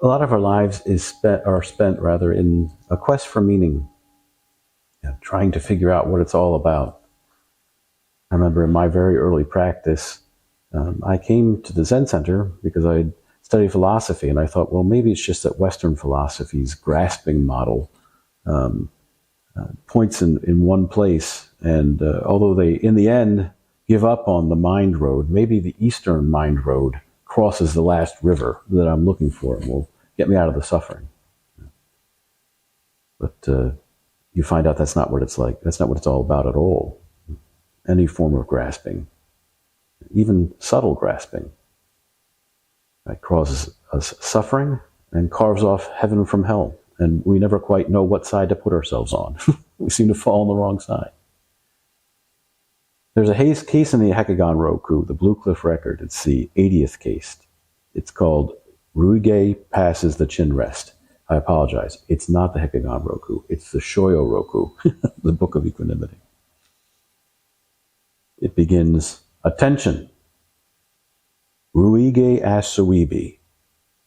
A lot of our lives are spent rather in a quest for meaning, trying to figure out what it's all about. I remember in my very early practice, I came to the Zen Center because I studied philosophy, and I thought, well, maybe it's just that Western philosophy's grasping model points in one place, and although they, in the end, give up on the mind road, maybe the Eastern mind road crosses the last river that I'm looking for and will get me out of the suffering. But you find out that's not what it's like. That's not what it's all about at all. Any form of grasping, even subtle grasping, that causes us suffering and carves off heaven from hell. And we never quite know what side to put ourselves on. We seem to fall on the wrong side. There's a case in the Hekigan-Roku, the Blue Cliff Record. It's the 80th case. It's called Ryuge Passes the Chin Rest. I apologize. It's not the Hekigan-Roku. It's the Shōyōroku, the Book of Equanimity. It begins, attention. Ryuge asked Suibi,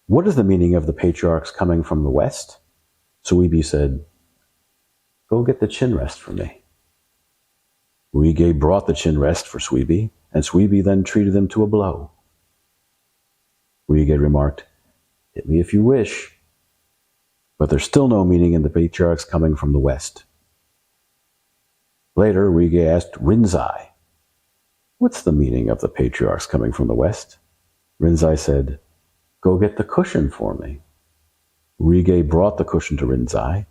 what is the meaning of the patriarchs coming from the West? Suibi said, go get the chin rest for me. Ryuge brought the chin rest for Suibi, and Suibi then treated him to a blow. Ryuge remarked, hit me if you wish, but there's still no meaning in the patriarchs coming from the West. Later, Ryuge asked Rinzai, what's the meaning of the patriarchs coming from the West? Rinzai said, go get the cushion for me. Ryuge brought the cushion to Rinzai,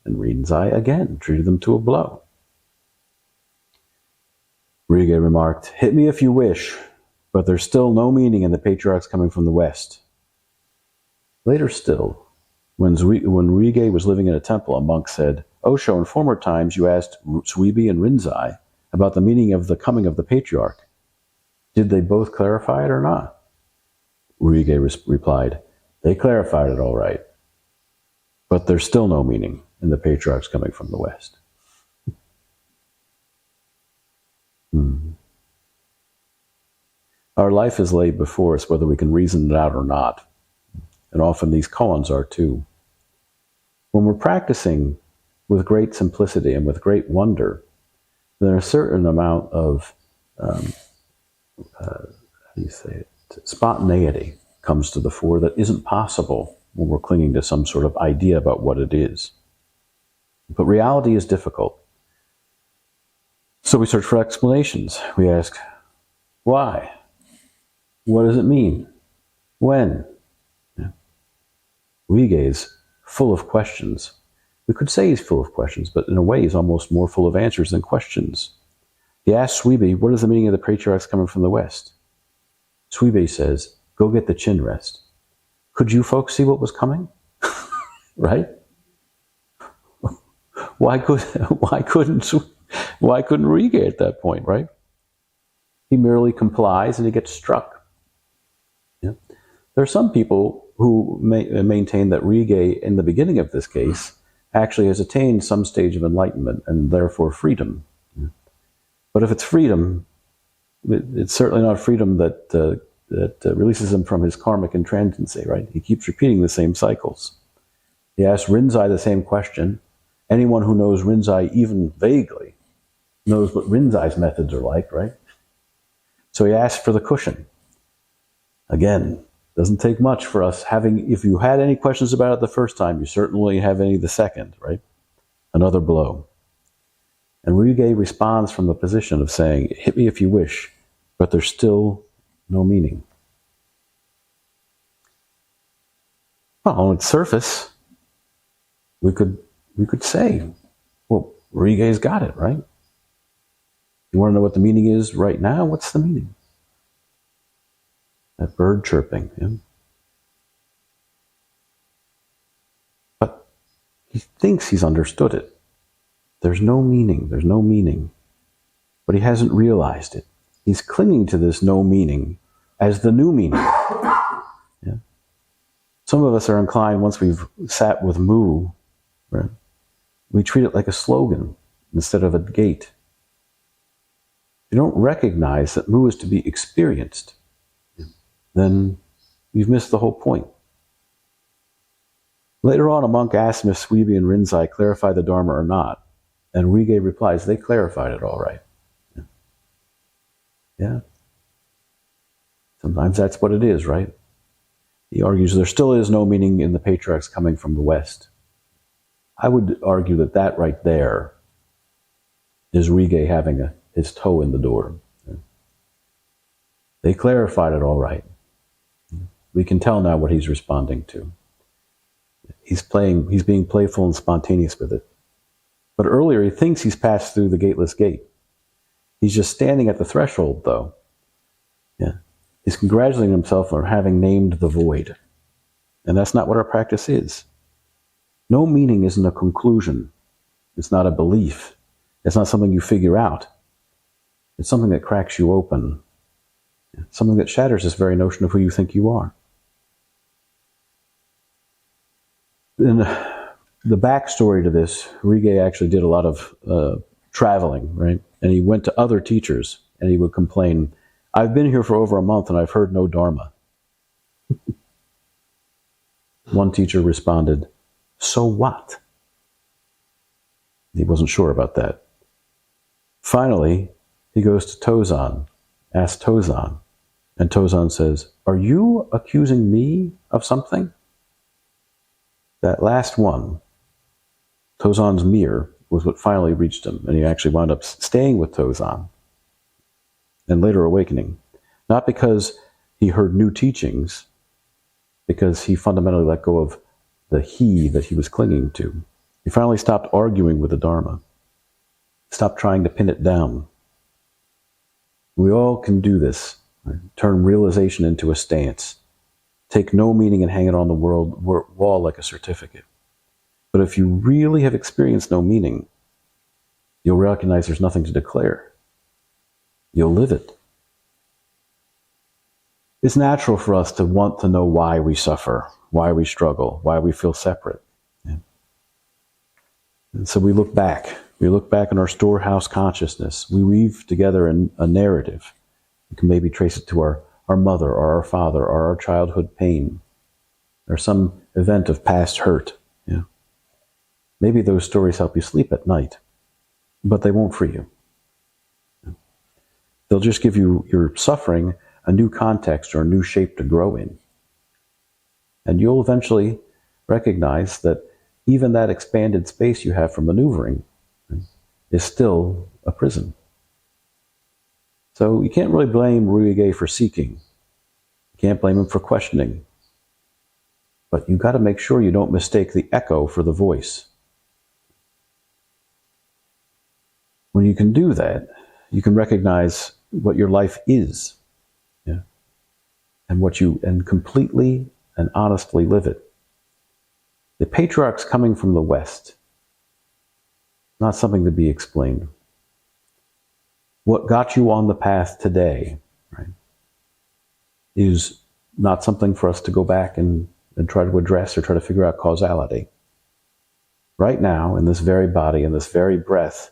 and Rinzai again treated them to a blow. Ryuge remarked, hit me if you wish, but there's still no meaning in the patriarchs coming from the West. Later still, when Ryuge was living in a temple, a monk said, Osho, in former times you asked Suibi and Rinzai about the meaning of the coming of the patriarch. Did they both clarify it or not? Ryuge replied, they clarified it all right, but there's still no meaning in the patriarchs coming from the West. Our life is laid before us whether we can reason it out or not, and often these koans are too. When we're practicing with great simplicity and with great wonder, there's a certain amount of spontaneity comes to the fore that isn't possible when we're clinging to some sort of idea about what it is. But reality is difficult. So we search for explanations. We ask, why? What does it mean? When? Ryuge is full of questions. We could say he's full of questions, but in a way he's almost more full of answers than questions. He asks Suibi, what is the meaning of the patriarchs coming from the West? Suibi says, go get the chin rest. Could you folks see what was coming? Right? Why couldn't Ryuge at that point, right? He merely complies and he gets struck. Yeah. There are some people who maintain that Ryuge, in the beginning of this case, actually has attained some stage of enlightenment and therefore freedom. Yeah. But if it's freedom, it's certainly not freedom that releases him from his karmic intransiency, right? He keeps repeating the same cycles. He asks Rinzai the same question. Anyone who knows Rinzai even vaguely knows what Rinzai's methods are like, right? So he asks for the cushion. Again, doesn't take much for us having, if you had any questions about it the first time, you certainly have any the second, right? Another blow. And Ryuge responds from the position of saying, hit me if you wish, but there's still no meaning. Well, on its surface, we could say, well, Ryuge's got it, right? You want to know what the meaning is right now? What's the meaning? That bird chirping. Yeah? But he thinks he's understood it. There's no meaning. There's no meaning. But he hasn't realized it. He's clinging to this no meaning as the new meaning. Yeah? Some of us are inclined, once we've sat with Mu, right, we treat it like a slogan instead of a gate. If you don't recognize that Mu is to be experienced, then you've missed the whole point. Later on, a monk asks him if Suibi and Rinzai clarified the Dharma or not. And Ryuge replies, they clarified it all right. Yeah. Sometimes that's what it is, right? He argues there still is no meaning in the patriarchs coming from the West. I would argue that that right there is Ryuge having his toe in the door. They clarified it all right. We can tell now what he's responding to. He's being playful and spontaneous with it. But earlier he thinks he's passed through the gateless gate. He's just standing at the threshold, though. Yeah. He's congratulating himself on having named the void. And that's not what our practice is. No meaning isn't a conclusion. It's not a belief. It's not something you figure out. It's something that cracks you open. Something that shatters this very notion of who you think you are. In the backstory to this, Ryuge actually did a lot of traveling, right? And he went to other teachers, and he would complain, I've been here for over a month, and I've heard no Dharma. One teacher responded, so what? He wasn't sure about that. Finally, he goes to Tozan, asks Tozan, and Tozan says, are you accusing me of something? That last one, Tozan's mirror, was what finally reached him, and he actually wound up staying with Tozan and later awakening. Not because he heard new teachings, because he fundamentally let go of the he that he was clinging to. He finally stopped arguing with the Dharma, stopped trying to pin it down. We all can do this, right? Turn realization into a stance. Take no meaning and hang it on the wall like a certificate. But if you really have experienced no meaning, you'll recognize there's nothing to declare. You'll live it. It's natural for us to want to know why we suffer, why we struggle, why we feel separate. Yeah. And so we look back. We look back in our storehouse consciousness. We weave together a narrative. We can maybe trace it to our mother or our father or our childhood pain or some event of past hurt. Yeah. Maybe those stories help you sleep at night, but they won't free you. They'll just give you your suffering a new context or a new shape to grow in. And you'll eventually recognize that even that expanded space you have for maneuvering, right, is still a prison. So you can't really blame Ryuge for seeking. You can't blame him for questioning. But you've got to make sure you don't mistake the echo for the voice. When you can do that, you can recognize what your life is, yeah, and completely and honestly live it. The patriarchs coming from the West, not something to be explained. What got you on the path today, right, is not something for us to go back and try to address or try to figure out causality. Right now, in this very body, in this very breath,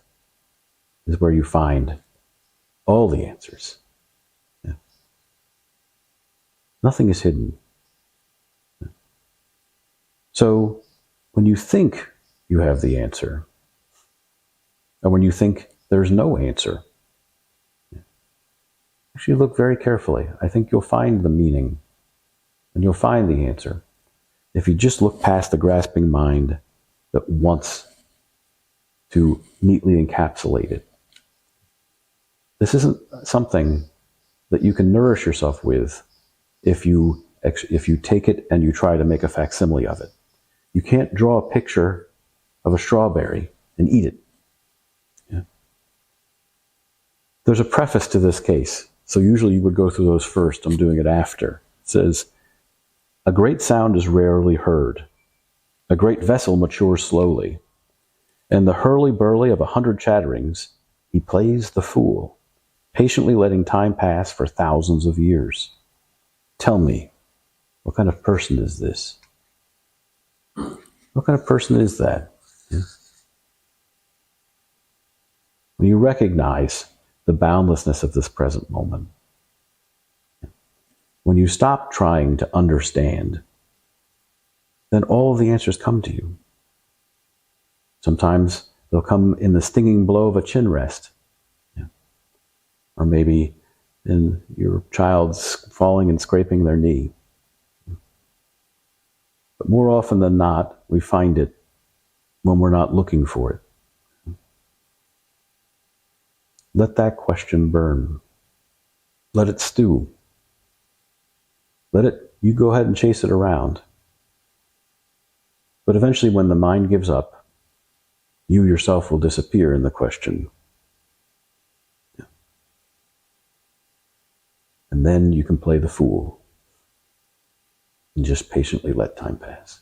is where you find all the answers. Yeah. Nothing is hidden. Yeah. So, when you think you have the answer, or when you think there's no answer, actually look very carefully. I think you'll find the meaning, and you'll find the answer if you just look past the grasping mind that wants to neatly encapsulate it. This isn't something that you can nourish yourself with if you take it and you try to make a facsimile of it. You can't draw a picture of a strawberry and eat it. Yeah. There's a preface to this case, so usually you would go through those first. I'm doing it after. It says, a great sound is rarely heard. A great vessel matures slowly. In the hurly-burly of 100 chatterings, he plays the fool, patiently letting time pass for thousands of years. Tell me, what kind of person is this? What kind of person is that? Yeah. When you recognize the boundlessness of this present moment, when you stop trying to understand, then all of the answers come to you. Sometimes they'll come in the stinging blow of a chin rest. Yeah. Or maybe in your child's falling and scraping their knee. But more often than not, we find it when we're not looking for it. Let that question burn. Let it stew. You go ahead and chase it around. But eventually when the mind gives up, you yourself will disappear in the question. Yeah. And then you can play the fool and just patiently let time pass.